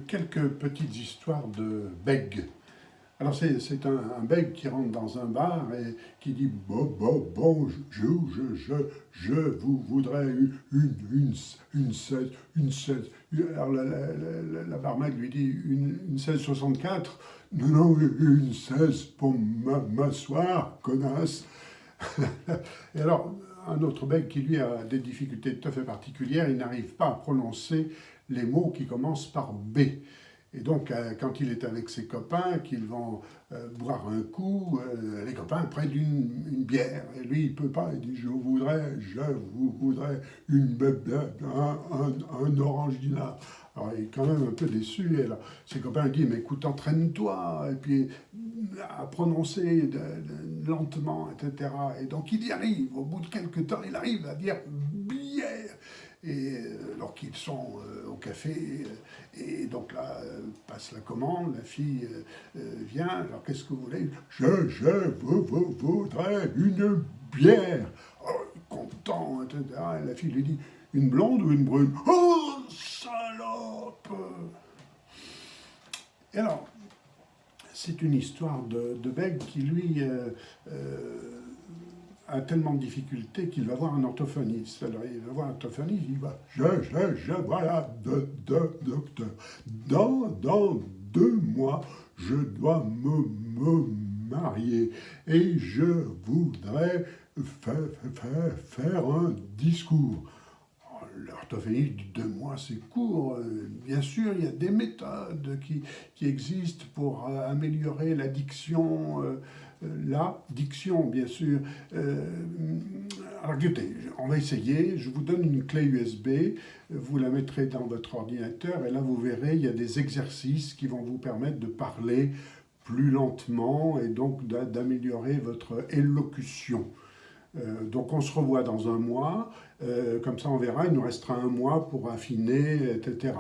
Quelques petites histoires de bègues. Alors c'est un bègue qui rentre dans un bar et qui dit je vous voudrais une 16, une 16. Alors la barmaid lui dit une 16,64. Non, non, une 16 pour m'asseoir, connasse. Et alors, un autre bègue qui lui a des difficultés tout à fait particulières, il n'arrive pas à prononcer les mots qui commencent par B. Et donc, quand il est avec ses copains, qu'ils vont boire un coup, les copains prennent une bière. Et lui, il ne peut pas. Il dit, je vous voudrais un orangina. Alors, il est quand même un peu déçu. Et là, ses copains lui disent, mais écoute, entraîne-toi. Et puis, à prononcer lentement, etc. Et donc, il y arrive. Au bout de quelques temps, il arrive à dire bière. Et alors qu'ils sont au café, et donc là passe la commande, la fille vient, alors qu'est-ce que vous voulez? Je voudrais une bière. Oh, content, etc. Et la fille lui dit, une blonde ou une brune? Oh, salope! Et alors, c'est une histoire de bègue qui, lui, a tellement de difficultés qu'il va voir un orthophoniste. Alors, il va voir un orthophoniste, il va voilà, docteur. Dans 2 mois, je dois me marier et je voudrais faire un discours. L'orthophoniste dit 2 mois, c'est court. Bien sûr, il y a des méthodes qui existent pour améliorer la diction. La diction, bien sûr. Alors écoutez, on va essayer. Je vous donne une clé USB. Vous la mettrez dans votre ordinateur et là, vous verrez, il y a des exercices qui vont vous permettre de parler plus lentement et donc d'améliorer votre élocution. Donc on se revoit dans 1 mois, comme ça on verra, il nous restera 1 mois pour affiner, etc.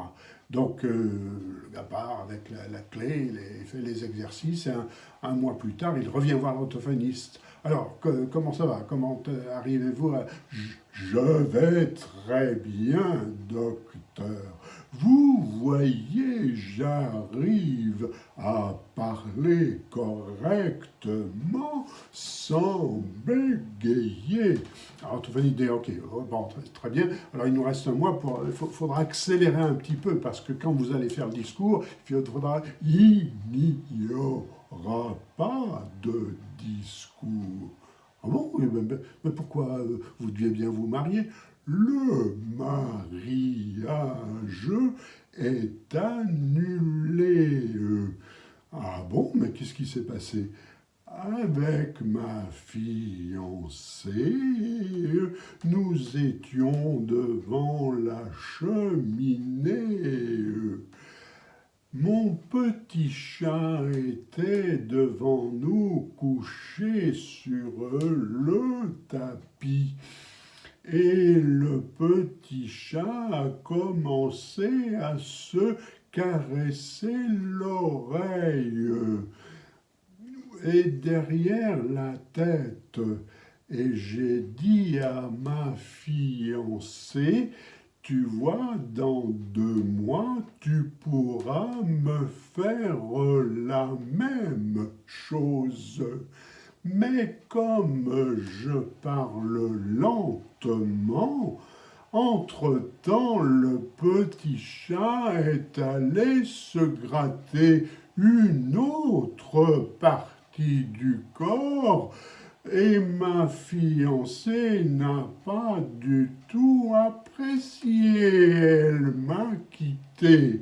Donc le gars part avec la clé, il fait les exercices, et un mois plus tard, il revient voir l'orthophoniste. Alors, comment ça va? Comment arrivez-vous à... Je vais très bien, docteur. Vous voyez, j'arrive à parler correctement sans bégayer. Alors, l'orthophoniste dit, ok, bon, très bien. Alors, il nous reste 1 mois pour... Il faudra accélérer un petit peu parce que quand vous allez faire le discours, il n'y aura pas de discours. Ah bon? Mais pourquoi vous deviez bien vous marier? Le mariage est annulé. Ah bon? Mais qu'est-ce qui s'est passé? Avec ma fiancée, nous étions devant la cheminée. Mon petit chat était devant nous, couché sur le tapis. Et le petit chat a commencé à se caresser l'oreille et derrière la tête. Et j'ai dit à ma fiancée, tu vois, dans 2 mois, tu pourras me faire la même chose. Mais comme je parle lentement, entre-temps, le petit chat est allé se gratter une autre partie du corps et ma fiancée n'a pas du tout apprécié. Elle m'a quitté.